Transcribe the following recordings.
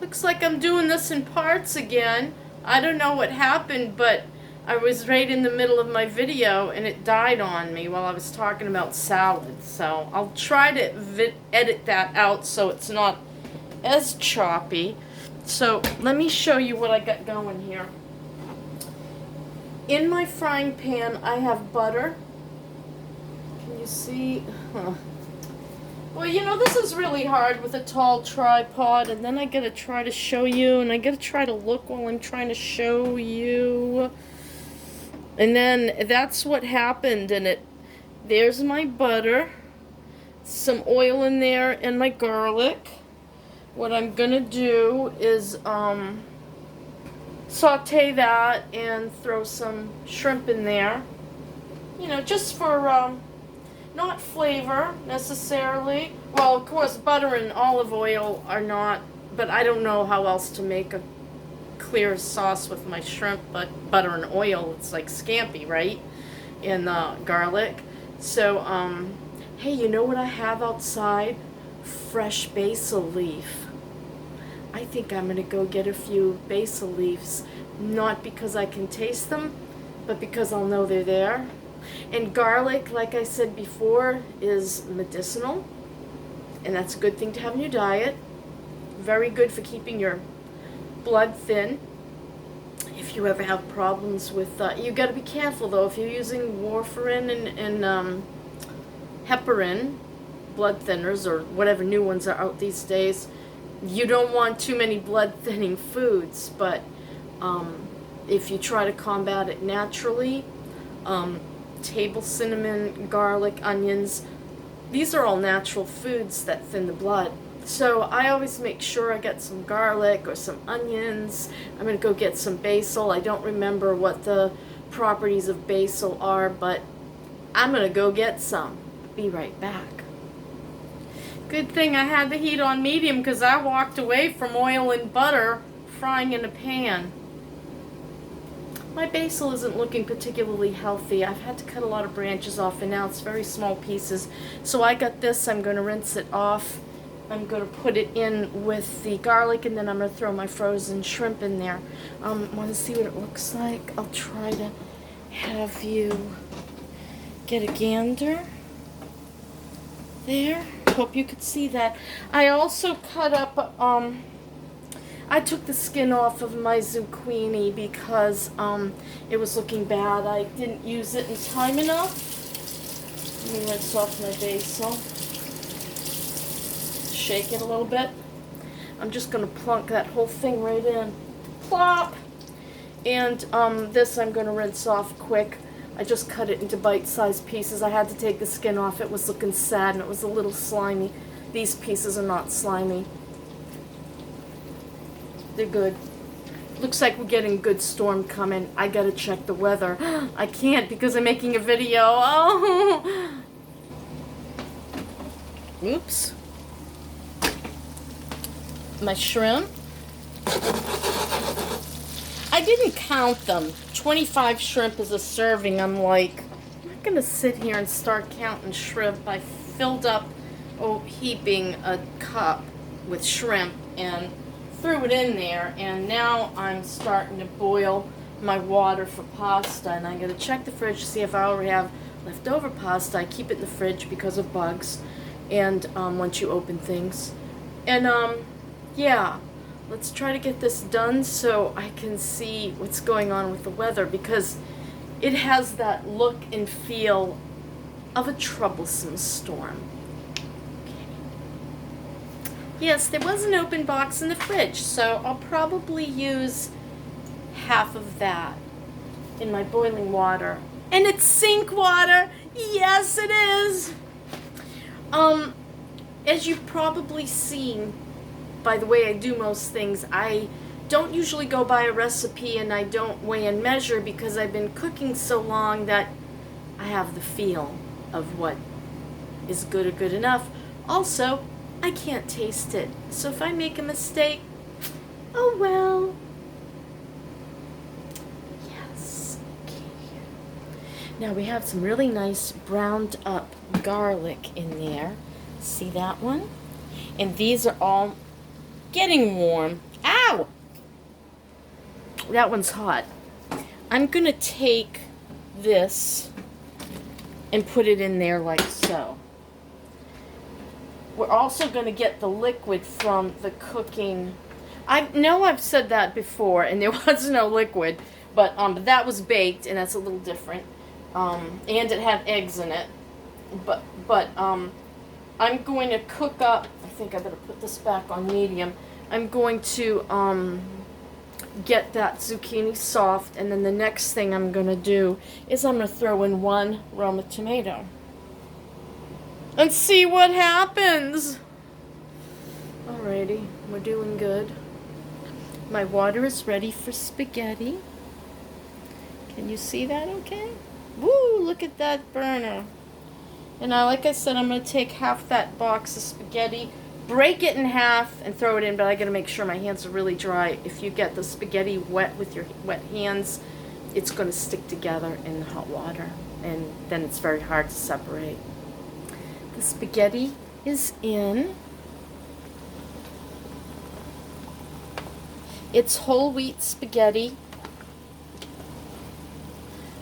Looks like I'm doing this in parts again. I don't know what happened, but I was right in the middle of my video and it died on me while I was talking about salad. So I'll try to edit that out so it's not as choppy. So let me show you what I got going here. In my frying pan, I have butter. Can you see? Huh. Well, you know, this is really hard with a tall tripod, and then I gotta try to show you, and I gotta try to look while I'm trying to show you. And then that's what happened, and there's my butter, some oil in there, and my garlic. What I'm gonna do is saute that and throw some shrimp in there. You know, just for not flavor necessarily. Well, of course, butter and olive oil are not, but I don't know how else to make a clear sauce with my shrimp, but butter and oil, it's like Scampi, right? And garlic. So, hey, you know what I have outside? Fresh basil leaf. I think I'm gonna go get a few basil leaves, not because I can taste them, but because I'll know they're there. And garlic, like I said before, is medicinal, and that's a good thing to have in your diet. Very good for keeping your blood thin. If you ever have problems with, you got to be careful though. If you're using warfarin and heparin, blood thinners, or whatever new ones are out these days, you don't want too many blood thinning foods. But if you try to combat it naturally, table cinnamon, garlic, onions, these are all natural foods that thin the blood. So I always make sure I get some garlic or some onions. I'm going to go get some basil. I don't remember what the properties of basil are, but I'm going to go get some. Be right back. Good thing I had the heat on medium because I walked away from oil and butter frying in a pan. My basil isn't looking particularly healthy. I've had to cut a lot of branches off, and now it's very small pieces. So I got this. I'm going to rinse it off. I'm going to put it in with the garlic, and then I'm going to throw my frozen shrimp in there. Want to see what it looks like? I'll try to have you get a gander. There. Hope you could see that. I also cut up, I took the skin off of my zucchini because it was looking bad. I didn't use it in time enough. Let me rinse off my basil. Shake it a little bit. I'm just going to plunk that whole thing right in. Plop! And this I'm going to rinse off quick. I just cut it into bite-sized pieces. I had to take the skin off. It was looking sad and it was a little slimy. These pieces are not slimy. They're good. Looks like we're getting a good storm coming. I gotta check the weather. I can't because I'm making a video. Oh! Oops. My shrimp. I didn't count them. 25 shrimp is a serving. I'm like, I'm not gonna sit here and start counting shrimp. I filled up, heaping a cup with shrimp and threw it in there, and now I'm starting to boil my water for pasta, and I gotta check the fridge to see if I already have leftover pasta. I keep it in the fridge because of bugs, and once you open things. And yeah, let's try to get this done so I can see what's going on with the weather, because it has that look and feel of a troublesome storm. Yes, there was an open box in the fridge, so I'll probably use half of that in my boiling water. And it's sink water! Yes, it is! As you've probably seen by the way I do most things, I don't usually go by a recipe and I don't weigh and measure because I've been cooking so long that I have the feel of what is good or good enough. Also, I can't taste it. So if I make a mistake, oh well. Yes. Okay. Now we have some really nice browned up garlic in there. See that one? And these are all getting warm. Ow! That one's hot. I'm going to take this and put it in there like so. We're also going to get the liquid from the cooking. I know I've said that before, and there was no liquid, but that was baked, and that's a little different. And it had eggs in it. But I'm going to cook up. I think I better put this back on medium. I'm going to get that zucchini soft, and then the next thing I'm going to do is I'm going to throw in one Roma tomato and see what happens. Alrighty, we're doing good. My water is ready for spaghetti. Can you see that okay? Woo, look at that burner. And now, like I said, I'm going to take half that box of spaghetti, break it in half, and throw it in, but I got to make sure my hands are really dry. If you get the spaghetti wet with your wet hands, it's going to stick together in the hot water, and then it's very hard to separate. The spaghetti is in. It's whole wheat spaghetti.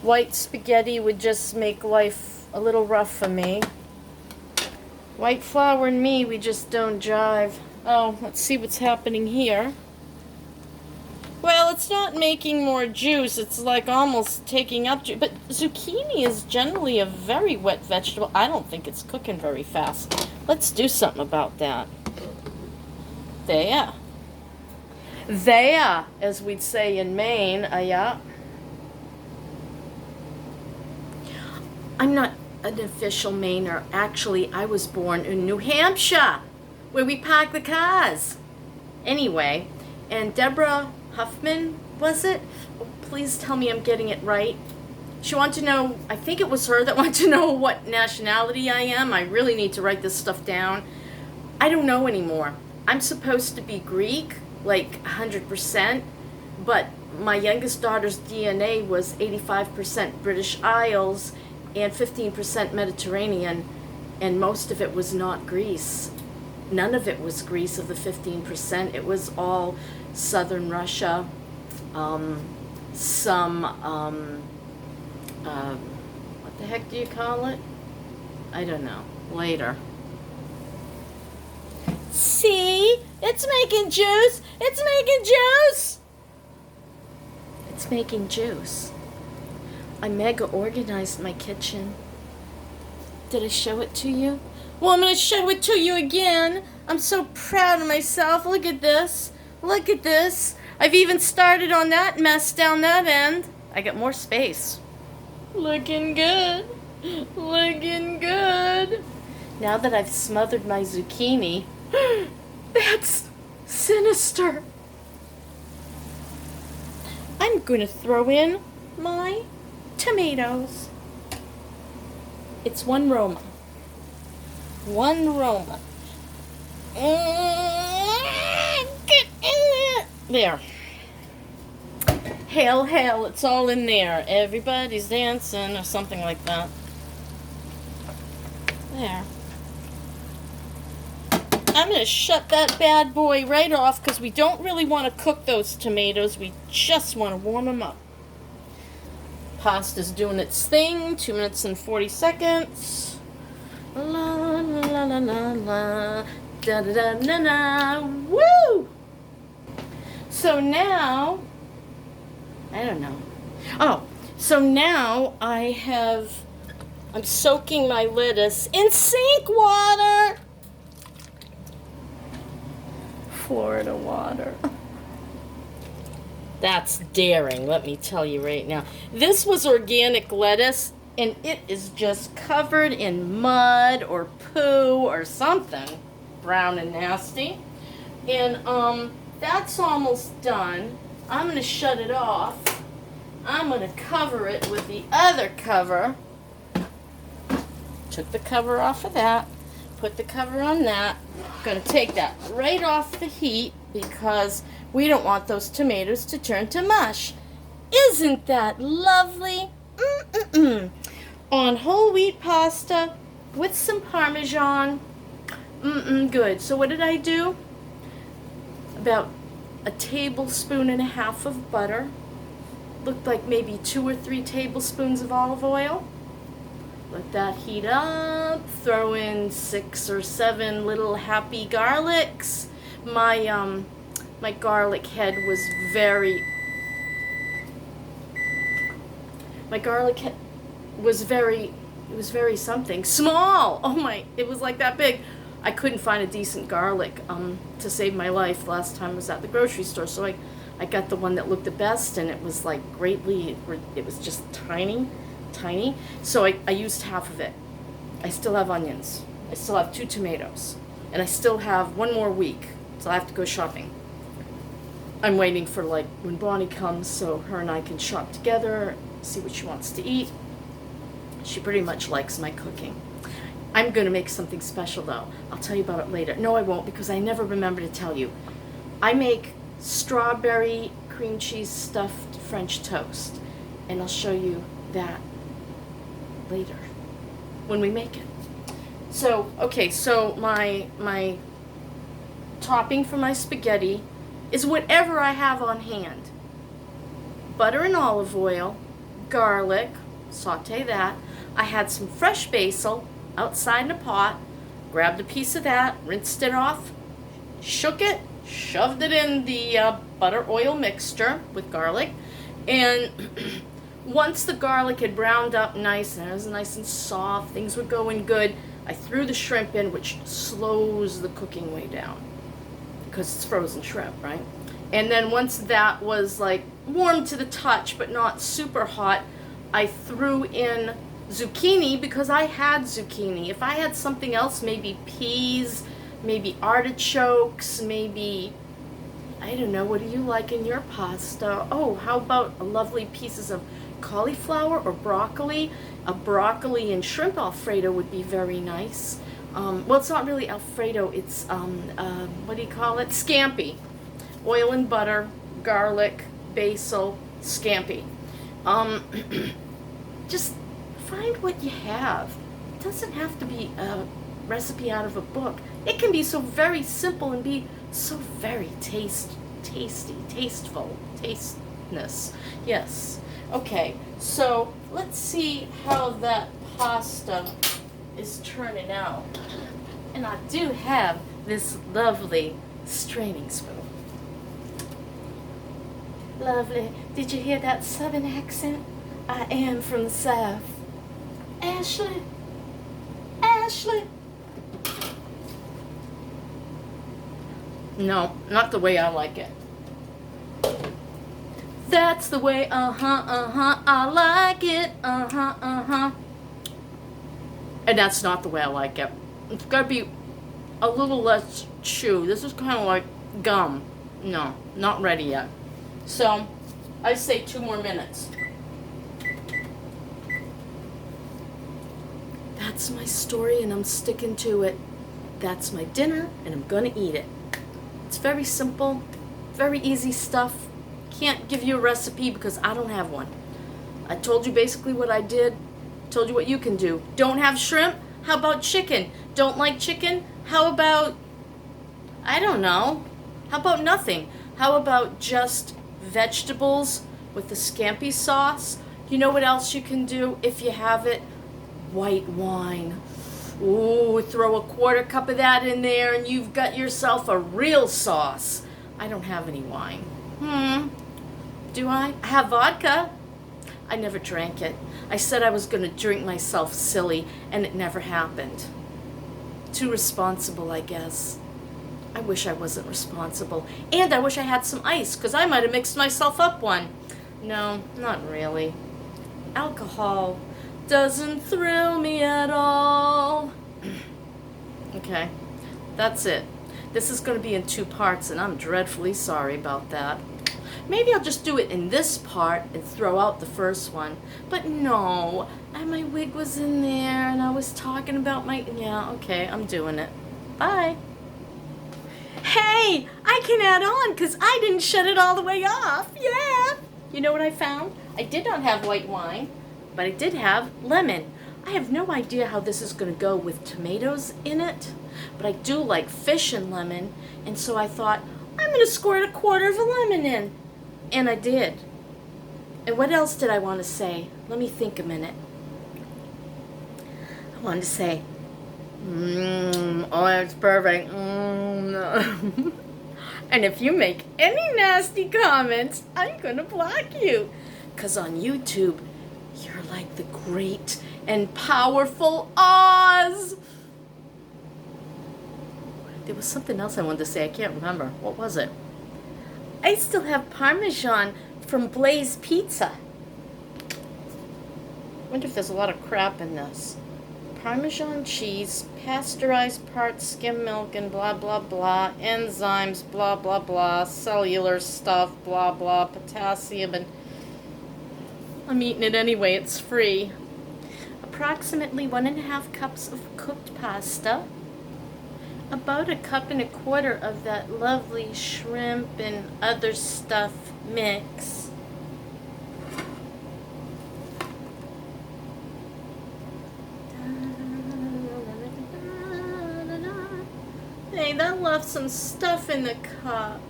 White spaghetti would just make life a little rough for me. White flour and me, we just don't jive. Oh, let's see what's happening here. Well, it's not making more juice. It's like almost taking up juice. But zucchini is generally a very wet vegetable. I don't think it's cooking very fast. Let's do something about that. There. There, as we'd say in Maine. Yeah. I'm not an official Mainer. Actually, I was born in New Hampshire, where we park the cars. Anyway, and Deborah Huffman, was it? Oh, please tell me I'm getting it right. She wanted to know, I think it was her that wanted to know what nationality I am. I really need to write this stuff down. I don't know anymore. I'm supposed to be Greek, like 100%, but my youngest daughter's DNA was 85% British Isles and 15% Mediterranean, and most of it was not Greece. None of it was Greece of the 15%. It was all southern Russia, some, what the heck do you call it? I don't know. Later. See? It's making juice! It's making juice! It's making juice. I mega organized my kitchen. Did I show it to you? Well, I'm going to show it to you again. I'm so proud of myself. Look at this. Look at this. I've even started on that mess down that end. I got more space. Looking good. Looking good. Now that I've smothered my zucchini, that's sinister. I'm going to throw in my tomatoes. It's one Roma. One Roma. Get in there. There. Hail, hail, it's all in there. Everybody's dancing or something like that. There. I'm going to shut that bad boy right off because we don't really want to cook those tomatoes. We just want to warm them up. Pasta's doing its thing. 2 minutes and 40 seconds. La la la la la la. Da da da da da. Woo! So now, I don't know. Oh, so now I'm soaking my lettuce in sink water. Florida water. That's daring, let me tell you right now. This was organic lettuce, and it is just covered in mud or poo or something. Brown and nasty. And that's almost done. I'm going to shut it off. I'm going to cover it with the other cover. Took the cover off of that. Put the cover on that. I'm going to take that right off the heat because we don't want those tomatoes to turn to mush. Isn't that lovely? On whole wheat pasta with some Parmesan. Good. So what did I do? About a tablespoon and a half of butter. Looked like maybe 2 or 3 tablespoons of olive oil. Let that heat up. Throw in 6 or 7 little happy garlics. My garlic head was very. My garlic head was very. It was very something small. Oh my! It was like that big. I couldn't find a decent garlic to save my life last time I was at the grocery store, so I got the one that looked the best, and it was like greatly. It was just tiny. So I used half of it. I still have onions. I still have 2 tomatoes. And I still have 1 more week. So I have to go shopping. I'm waiting for like when Bonnie comes so her and I can shop together, see what she wants to eat. She pretty much likes my cooking. I'm going to make something special though. I'll tell you about it later. No, I won't, because I never remember to tell you. I make strawberry cream cheese stuffed French toast. And I'll show you that later when we make it. So, okay, so my topping for my spaghetti is whatever I have on hand. Butter and olive oil, garlic, saute that. I had some fresh basil outside in a pot, grabbed a piece of that, rinsed it off, shook it, shoved it in the butter oil mixture with garlic, and once the garlic had browned up nice and it was nice and soft, things were going good, I threw the shrimp in, which slows the cooking way down because it's frozen shrimp, right? And then once that was like warm to the touch but not super hot, I threw in zucchini because I had zucchini. If I had something else, maybe peas, maybe artichokes, maybe, I don't know, what do you like in your pasta? Oh, how about a lovely pieces of cauliflower or broccoli? A broccoli and shrimp Alfredo would be very nice. Well, it's not really Alfredo, it's, what do you call it? Scampi. Oil and butter, garlic, basil, scampi. Just find what you have. It doesn't have to be a recipe out of a book. It can be so very simple and be so very tasteful. Tasteness. Yes. Okay, so let's see how that pasta is turning out. And I do have this lovely straining spoon. Lovely. Did you hear that southern accent? I am from the South. Ashley. No, not the way I like it. That's the way, I like it, And that's not the way I like it. It's gotta be a little less chew. This is kind of like gum. No, not ready yet. So, I say 2 more minutes. That's my story and I'm sticking to it. That's my dinner and I'm gonna eat it. It's very simple, very easy stuff. Can't give you a recipe because I don't have one. I told you basically what I did. Told you what you can do. Don't have shrimp? How about chicken? Don't like chicken? How about, I don't know. How about nothing? How about just vegetables with the scampi sauce? You know what else you can do if you have it? White wine. Ooh, throw a 1/4 cup of that in there and you've got yourself a real sauce. I don't have any wine. Do I? I have vodka. I never drank it. I said I was going to drink myself silly, and it never happened. Too responsible, I guess. I wish I wasn't responsible. And I wish I had some ice, because I might have mixed myself up one. No, not really. Alcohol doesn't thrill me at all. Okay, that's it. This is going to be in 2 parts, and I'm dreadfully sorry about that. Maybe I'll just do it in this part and throw out the first one. But no, my wig was in there and I was talking about my... Yeah, okay, I'm doing it. Bye. Hey, I can add on because I didn't shut it all the way off. Yeah. You know what I found? I did not have white wine, but I did have lemon. I have no idea how this is going to go with tomatoes in it, but I do like fish and lemon, and so I thought, I'm going to squirt a quarter of a lemon in. And I did. And what else did I want to say? Let me think a minute. I wanted to say, oh, it's perfect. No. And if you make any nasty comments, I'm going to block you. Because on YouTube, you're like the great and powerful Oz. There was something else I wanted to say. I can't remember. What was it? I still have Parmesan from Blaze Pizza. I wonder if there's a lot of crap in this. Parmesan cheese, pasteurized parts skim milk and blah blah blah, enzymes, blah blah blah, cellular stuff, blah blah, potassium, and I'm eating it anyway, it's free. Approximately 1.5 cups of cooked pasta, about 1.25 cups of that lovely shrimp and other stuff mix. Hey, that left some stuff in the cup.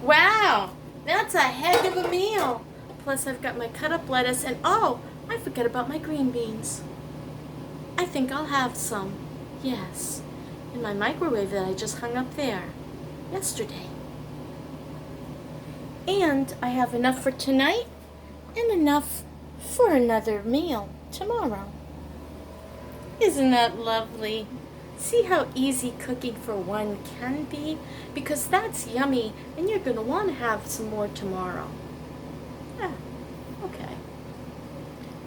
Wow, that's a heck of a meal. Plus I've got my cut up lettuce and oh, I forgot about my green beans. I think I'll have some, yes, in my microwave that I just hung up there yesterday. And I have enough for tonight and enough for another meal tomorrow. Isn't that lovely? See how easy cooking for one can be? Because that's yummy and you're going to want to have some more tomorrow. Ah, okay.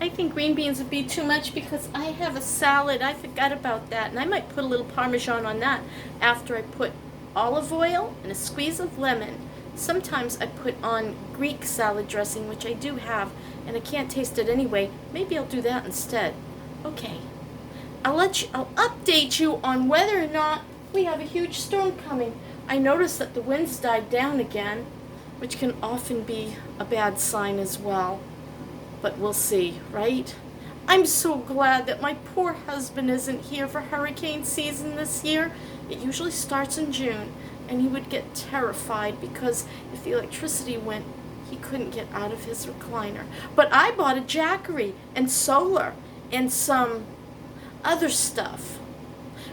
I think green beans would be too much because I have a salad. I forgot about that. And I might put a little Parmesan on that after I put olive oil and a squeeze of lemon. Sometimes I put on Greek salad dressing, which I do have, and I can't taste it anyway. Maybe I'll do that instead. Okay. I'll update you on whether or not we have a huge storm coming. I noticed that the winds died down again, which can often be a bad sign as well. But we'll see, right? I'm so glad that my poor husband isn't here for hurricane season this year. It usually starts in June, and he would get terrified because if the electricity went, he couldn't get out of his recliner. But I bought a Jackery and solar and some other stuff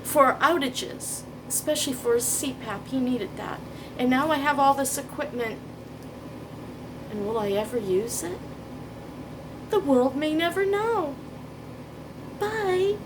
for outages, especially for his CPAP. He needed that. And now I have all this equipment. And will I ever use it? The world may never know. Bye.